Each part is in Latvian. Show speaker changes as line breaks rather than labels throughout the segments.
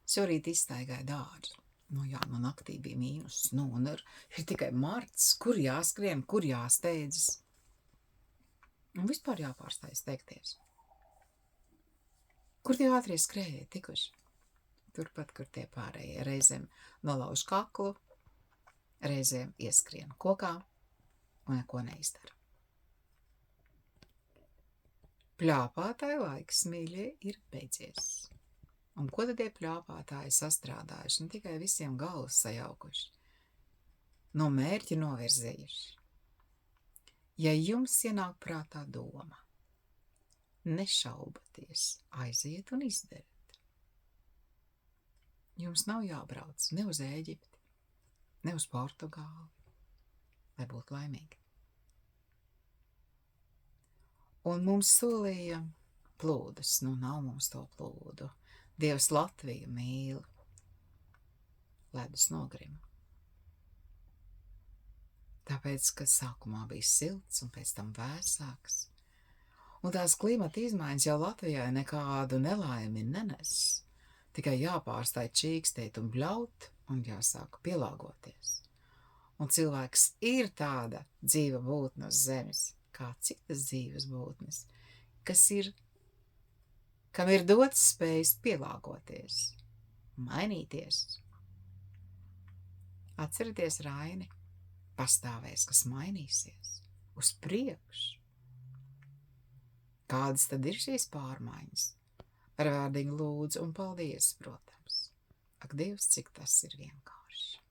Šorīt izstaigāju dārzu. Naktī bija mīnus, un ir tikai marts, kur jāskrien, kur jāsteidzas. Un vispār jāpārstāj steigties. Kur tie ātrie skrējēji tikuši? Turpat, kur tie pārējie reizēm nolauž kaklu, reizēm ieskrien kokā un neko neizdara. Pļāpātāju laiks, mīļie, ir beidzies. Un ko tad tie pļāpātāji sastrādājuši? Tikai visiem galvas sajaukuši. No mērķa novirzējuši. Ja jums ienāk prātā doma, nešaubaties, aiziet un izdariet. Jums nav jābrauc ne uz Ēģipti, ne uz Portugāli, lai būtu laimīgi. Un mums solīja plūdus, nav mums to plūdu. Dievs Latviju mīl. Ledus nogrima. Tāpēc, ka sākumā bija silts un pēc tam vēsāks. Un tās klimata izmaiņas jau Latvijai nekādu nelaimi nenes. Tikai jāpārstāj čīkstēt un bļaut un jāsāk pielāgoties. Un cilvēks ir tāda dzīva būtne uz zemes, kā citas dzīves būtnes, kam ir dots spējas pielāgoties, mainīties. Atcerieties, Raini, pastāvēs, kas mainīsies uz priekšu. Kādas tad ir šīs pārmaiņas? Ar vārdiņu lūdzu un paldies, protams. Ak, Dievs, cik tas ir vienkārši.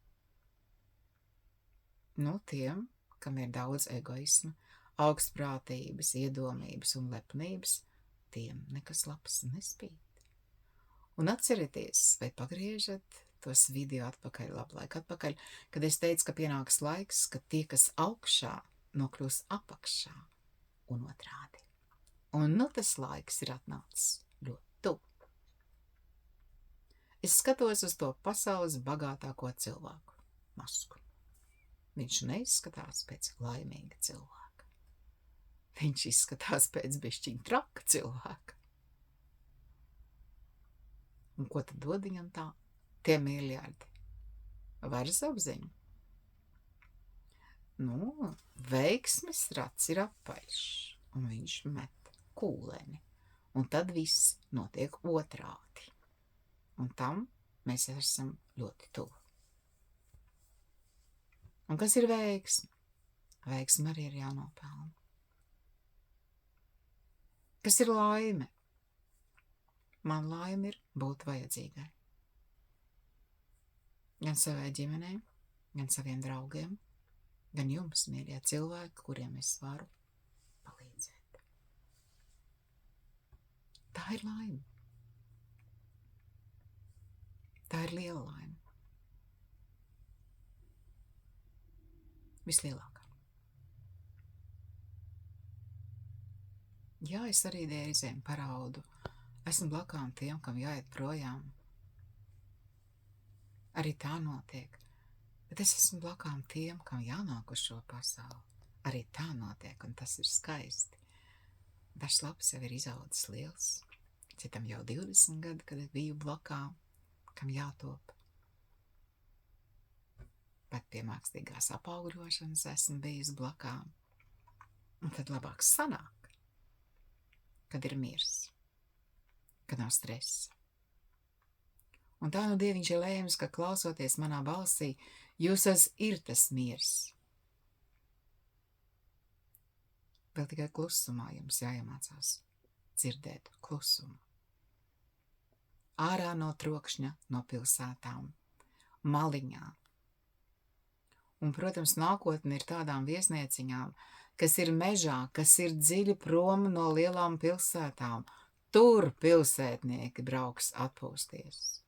Tiem, kam ir daudz egoisma, augstprātības, iedomības un lepnības, tiem nekas labs nespīd. Un atcerieties, vai pagriežat tos video atpakaļ, labu laiku atpakaļ, kad es teicu, ka pienāks laiks, ka tie, kas augšā, nokļūs apakšā un otrādi. Un tas laiks ir atnācis ļoti tuvu. Es skatos uz to pasaules bagātāko cilvēku, Masku. Viņš neizskatās pēc laimīga cilvēka. Viņš izskatās pēc bišķiņa traka cilvēka. Un ko tad dod viņam tā? Tie miljardi. Varas apziņu. Veiksmes rats ir apaļš, un viņš met kūleni. Un tad viss notiek otrādi. Un tam mēs esam ļoti tuvu. Un kas ir veiksme? Veiksme arī ir jānopelna. Kas ir laime? Man laime ir būt vajadzīgai. Gan savai ģimenei, gan saviem draugiem, gan jums, mīļie cilvēki, kuriem es varu palīdzēt. Tā ir laime. Tā ir liela laime. Vislielākā. Jā, es arī reizēm paraudu. Esmu blakām tiem, kam jāiet projām. Arī tā notiek. Bet es esmu blakām tiem, kam jānāk uz šo pasauli. Arī tā notiek, un tas ir skaisti. Dažs lapas jau ir izaudzis liels. Citam jau 20 gadi, kad es biju blakām, kam jātop. Bet pie mākslīgās apaugļošanas esmu bijusi blakām. Un tad labāk sanāk, kad ir miers, kad nav stresa. Un tā Dieviņš ir lēmis, ka klausoties manā balsī, jūsos ir tas miers. Vēl tikai klusumā jums jāiemācās dzirdēt klusumu. Ārā no trokšņa, no pilsētām, maliņā. Un, protams, nākotne ir tādām viesnieciņām, kas ir mežā, kas ir dziļi prom no lielām pilsētām. Tur pilsētnieki brauks atpūsties,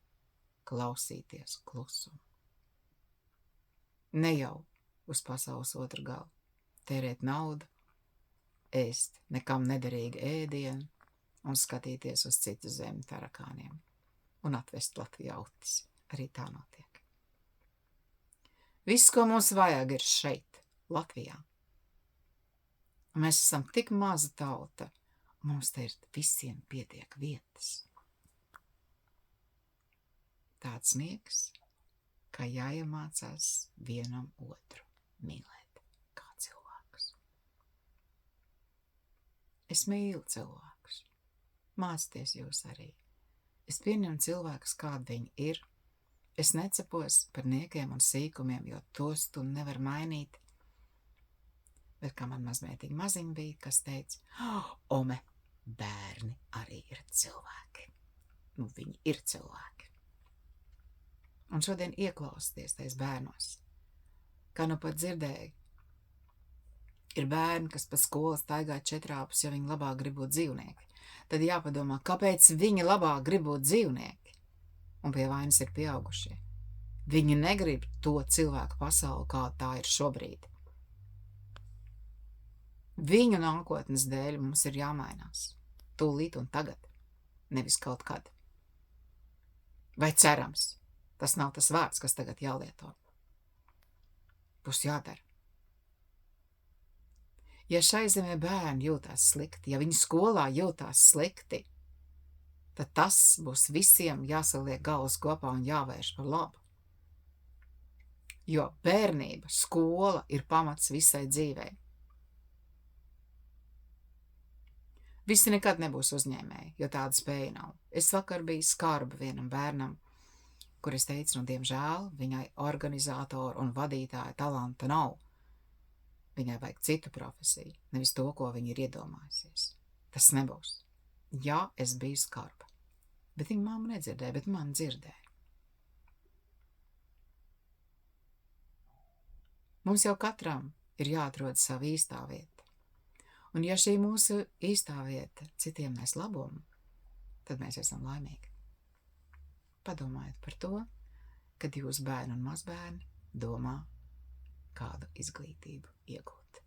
klausīties klusumu. Ne jau uz pasaules otru galu, tērēt naudu, ēst nekam nederīgu ēdienu un skatīties uz citu zemi tarakāniem un atvest Latviju autis. Arī tā notiek. Viss, ko mums vajag, ir šeit, Latvijā. Un mēs esam tik maza tauta, mums te ir visiem pietiek vietas. tāds nieks, ka jāiemācās vienam otru mīlēt kā cilvēkus. Es mīlu cilvēkus. Mācieties jūs arī. Es pieņemu cilvēkus, kādi viņi ir. Es necepos par niekiem un sīkumiem, jo tos tu nevar mainīt. Bet kā man mazmētīgi maziņa bija, kas teica, Ome, bērni arī ir cilvēki. Nu, viņi ir cilvēki. Un šodien ieklausieties tais bērnos. Kā nu pat dzirdēju, ir bērni, kas pa skolu staigā četrāpus, jo viņi labāk grib būt dzīvnieki. Tad jāpadomā, kāpēc viņi labāk grib būt dzīvnieki. Un pie vainas ir pieaugušie. Viņi negrib to cilvēku pasauli, kā tā ir šobrīd. Viņu nākotnes dēļ mums ir jāmainās. Tūlīt un tagad. Nevis kaut kad. Vai cerams. Tas nav tas vārds, kas tagad jālieto. Būs jādara. Ja šai zemē bērni jūtās slikti, ja viņi skolā jūtās slikti, tad tas būs visiem jāsaliek galvas kopā un jāvērš par labu. Jo bērnība, skola ir pamats visai dzīvei. Visi nekad nebūs uzņēmēji, jo tāda spēja nav. Es vakar biju skarba vienam bērnam, kur es teicu, nu, diemžēl, viņai organizātoru un vadītāja talanta nav. Viņai vajag citu profesiju, nevis to, ko viņa ir iedomājusies. Tas nebūs. Jā, es biju skarba. Bet viņa mamma nedzirdēja, bet man dzirdēja. Mums jau katram ir jāatrod savu īstā vieta. Un ja šī mūsu īstā vieta citiem nes labumu, tad mēs esam laimīgi. Padomājiet par to, kad jūs bērni un mazbērni domā, kādu izglītību iegūt.